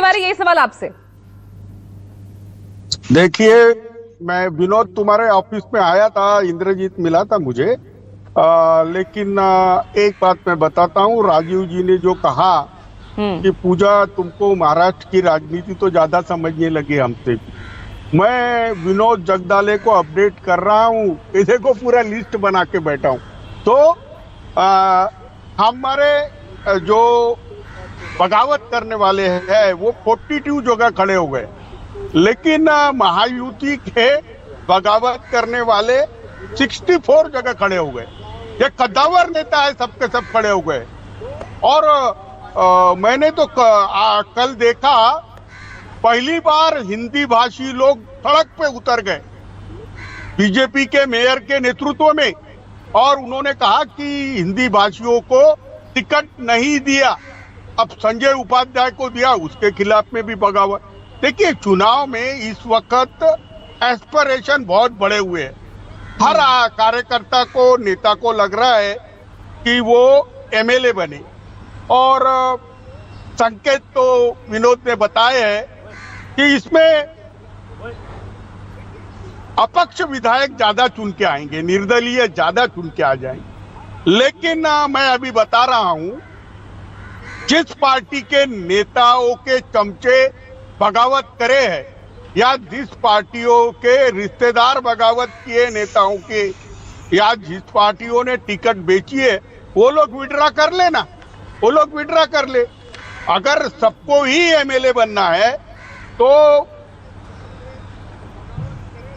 तिवारी, यही सवाल आपसे। देखिए, मैं विनोद तुम्हारे ऑफिस में आया था, इंद्रजीत मिला था मुझे, लेकिन एक बात मैं बताता हूँ, राजीव जी ने जो कहा कि पूजा तुमको महाराष्ट्र की राजनीति तो ज्यादा समझने लगे हमसे भी। मैं विनोद जगदाले को अपडेट कर रहा हूँ, ये देखो पूरा लिस्ट बना के बैठा हूँ। तो हमारे जो बगावत करने वाले हैं वो 42 जगह खड़े हो गए, लेकिन महायुति के बगावत करने वाले 64 जगह खड़े हो गए। ये कद्दावर नेता है, सबके सब खड़े हो गए। और मैंने तो कल देखा, पहली बार हिंदी भाषी लोग सड़क पे उतर गए बीजेपी के मेयर के नेतृत्व में, और उन्होंने कहा कि हिंदी भाषियों को टिकट नहीं दिया, अब संजय उपाध्याय को दिया, उसके खिलाफ में भी बगावत। देखिए, चुनाव में इस वक्त एस्पिरेशन बहुत बड़े हुए हैं। हर कार्यकर्ता को, नेता को लग रहा है कि वो एमएलए बने, और संकेत तो विनोद ने बताए हैं कि इसमें अपक्ष विधायक ज्यादा चुन के आएंगे, निर्दलीय ज्यादा चुन के आ जाएंगे। लेकिन मैं अभी बता रहा हूं, जिस पार्टी के नेताओं के चमचे बगावत करे हैं, या जिस पार्टियों के रिश्तेदार बगावत किए नेताओं के, या जिस पार्टियों ने टिकट बेची है, वो लोग विड्रा कर लेना, वो लोग विड्रा कर ले। अगर सबको ही एमएलए बनना है तो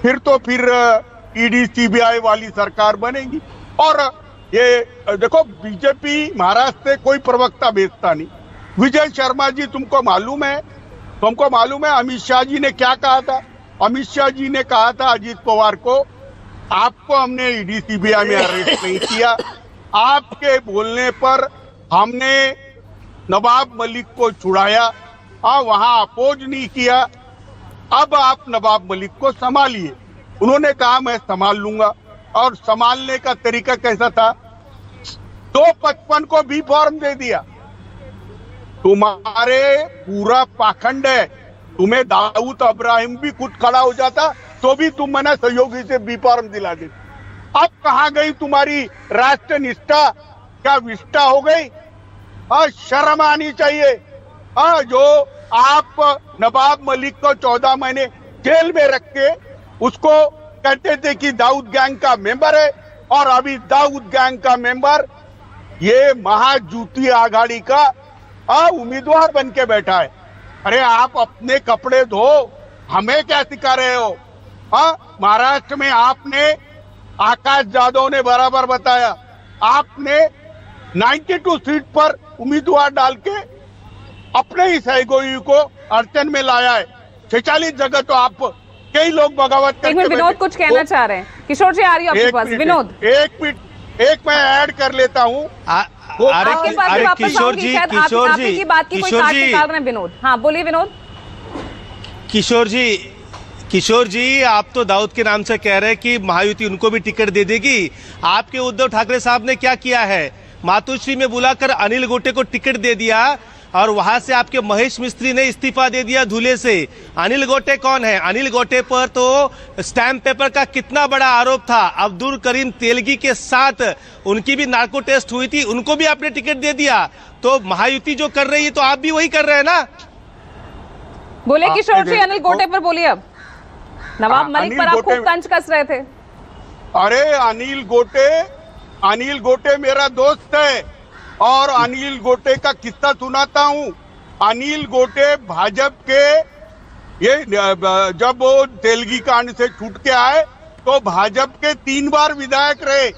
फिर ईडी सीबीआई वाली सरकार बनेगी। और ये देखो, बीजेपी महाराष्ट्र से कोई प्रवक्ता भेजता नहीं। विजय शर्मा जी, तुमको मालूम है अमित शाह जी ने क्या कहा था? अमित शाह जी ने कहा था अजीत पवार को, आपको हमने ईडी सीबीआई में अरेस्ट नहीं किया, आपके बोलने पर हमने नवाब मलिक को छुड़ाया, वहां अपोज नहीं किया, अब आप नवाब मलिक को संभालिए। उन्होंने कहा मैं संभाल लूंगा, और संभालने का तरीका कैसा था? 255 को बी फॉर्म दे दिया। तुम्हारे पूरा पाखंड है, तुम्हें दाऊद इब्राहिम भी खुद खड़ा हो जाता तो भी तुम मना सहयोगी से बी फॉर्म दिला देते। अब कहां गई तुम्हारी राष्ट्र निष्ठा? क्या विष्ठा हो गई? शर्म आनी चाहिए। जो आप नवाब मलिक को 14 महीने जेल में रख के उसको कहते थे कि दाऊद गैंग का मेंबर है, और अभी दाऊद गैंग का मेंबर ये महाजूती आघाड़ी का उम्मीदवार बन के बैठा है। अरे आप अपने कपड़े धो, हमें क्या सिखा रहे हो? महाराष्ट्र में आपने, आकाश जादव ने बराबर बताया, आपने 92 सीट पर उम्मीदवार डाल के अपने ही सहयोगी को अड़चन में लाया है। 46 जगह तो आप कई लोग बगावत करके विनोद कुछ कहना चाह रहे हैं। किशोर जी आ रही है आपके पास। विनोद एक मैं ऐड कर लेता हूँ। अरे किशोर जी की बात की कोई काट निकाल रहे हैं विनोद। हाँ बोलिए विनोद। किशोर जी, आप तो दाऊद के नाम से कह रहे हैं कि महायुति उनको भी टिकट दे देगी। आपके उद्धव ठाकरे साहब ने क्या किया है? मातोश्री में बुलाकर अनिल गोटे को टिकट दे दिया, और वहां से आपके महेश मिस्त्री ने इस्तीफा दे दिया धुले से। अनिल गोटे कौन है? अनिल गोटे पर तो स्टैम्प पेपर का कितना बड़ा आरोप था। अब्दुल करीम तेलगी के साथ उनकी भी नार्को टेस्ट हुई थी, उनको भी आपने टिकट दे दिया। तो महायुति जो कर रही है तो आप भी वही कर रहे हैं ना? बोले किशोर जी, अनिल गोटे पर बोलिए। अब नवाब मलिक पर आप खूब तंज कस रहे थे। अरे अनिल गोटे मेरा दोस्त है, और अनिल गोटे का किस्सा सुनाता हूं। अनिल गोटे भाजपा के, ये जब वो तेलगी कांड से छूट के आए तो भाजपा के 3 बार विधायक रहे,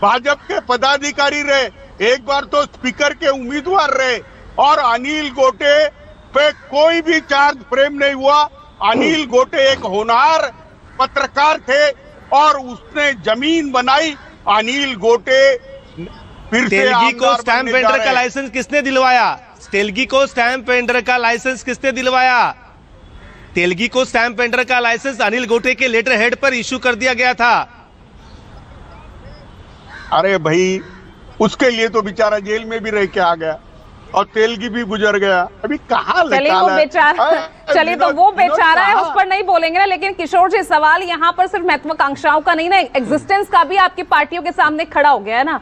भाजपा के पदाधिकारी रहे, एक बार तो स्पीकर के उम्मीदवार रहे, और अनिल गोटे पे कोई भी चार्ज फ्रेम नहीं हुआ। अनिल गोटे एक होनहार पत्रकार थे, और उसने जमीन बनाई। अनिल गोटे फिर तेलगी को स्टैम्प वेंडर का लाइसेंस किसने दिलवाया? तेलगी को स्टैम्प वेंडर का लाइसेंस किसने दिलवाया? तेलगी को स्टैम्प वेंडर का लाइसेंस अनिल गोटे के लेटर हेड पर इश्यू कर दिया गया था। अरे भाई, उसके लिए तो बेचारा जेल में भी रह के आ गया। और तेलगी भी गुजर गया। अभी कहाँ चलिए वो बेचारा, चलिए तो वो बेचारा है, उस पर नहीं बोलेंगे ना। लेकिन किशोर जी, सवाल यहाँ पर सिर्फ महत्वाकांक्षाओं का नहीं ना, एग्जिस्टेंस का भी आपकी पार्टियों के सामने खड़ा हो गया है ना,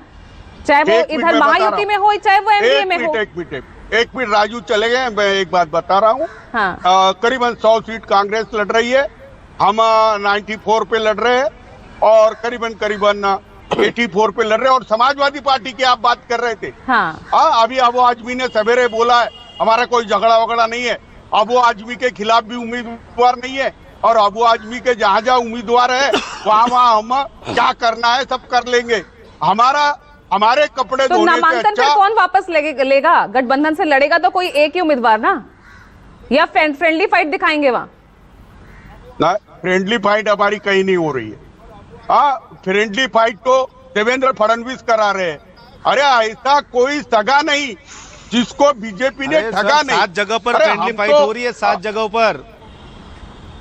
चाहे वो इधर महायुति में हो चाहे वो एनडीए में हो। एक मिनट राजू चले गए, मैं एक बात बता रहा हूँ। हाँ। करीबन 100 सीट कांग्रेस लड़ रही है, हम 94 पे लड़ रहे हैं, और करीबन 84 पे लड़ रहे हैं। और समाजवादी पार्टी की आप बात कर रहे थे। हाँ। अभी अबू आजमी ने सवेरे बोला है हमारा कोई झगड़ा वगड़ा नहीं है, अबू आजमी के खिलाफ भी उम्मीदवार नहीं है, और अबू आजमी के जहां जहां उम्मीदवार है वहां हम क्या करना है सब कर लेंगे। हमारे कपड़े तो धोने से नामांकन अच्छा फिर कौन वापस लेगा? गठबंधन से लड़ेगा तो कोई एक ही उम्मीदवार ना, या फ्रेंडली फाइट दिखाएंगे वहां? ना, फ्रेंडली फाइट हमारी कहीं नहीं हो रही है। फ्रेंडली फाइट तो देवेंद्र फडणवीस करा रहे हैं। अरे ऐसा कोई सगा नहीं जिसको बीजेपी ने ठगा नहीं। 7 जगह पर फ्रेंडली फाइट हो रही है, 7 जगहों पर।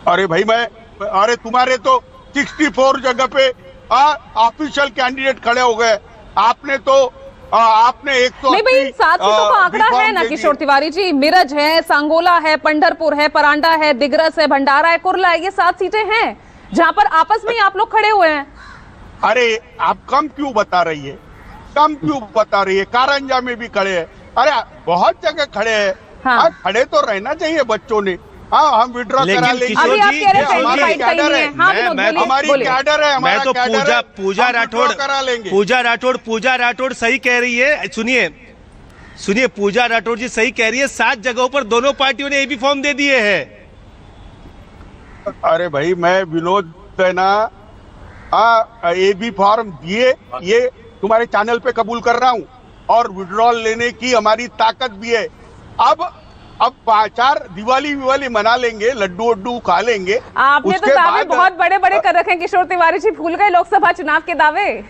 अरे भाई अरे तुम्हारे तो 64 जगह पे ऑफिशियल कैंडिडेट खड़े हो गए। आपने 100 नहीं भाई, 7 सीटों का आंकड़ा है ना किशोर तिवारी जी। मिरज है, सांगोला है, पंढरपुर है, परांडा है, दिग्रस है, भंडारा है, कुर्ला है, ये 7 सीटें हैं जहां पर आपस में ही आप लोग खड़े हुए हैं। अरे आप कम क्यों बता रही है? कारंजा में भी खड़े हैं। अरे बहुत जगह खड़े हैं। हाँ। खड़े तो रहना चाहिए बच्चों ने। हम विड्रॉ करा लेंगे। अभी आप कह रहे हैं हमारी कैडर है। हमारी कैडर है। मैं तो पूजा राठौड़ सही कह रही है। सुनिए पूजा राठौड़ जी सही कह रही है, 7 जगहों पर दोनों पार्टियों ने एबी फॉर्म दे दिए हैं। अरे भाई मैं विनोद सेना एबी फॉर्म दिए, ये तुम्हारे चैनल पे कबूल कर रहा हूँ, और विड्रॉल लेने की हमारी ताकत भी है। अब 5-4 दिवाली मना लेंगे, लड्डू वड्डू खा लेंगे। आपने तो दावे बहुत बड़े बड़े कर रखे हैं किशोर तिवारी जी, भूल गए लोकसभा चुनाव के दावे।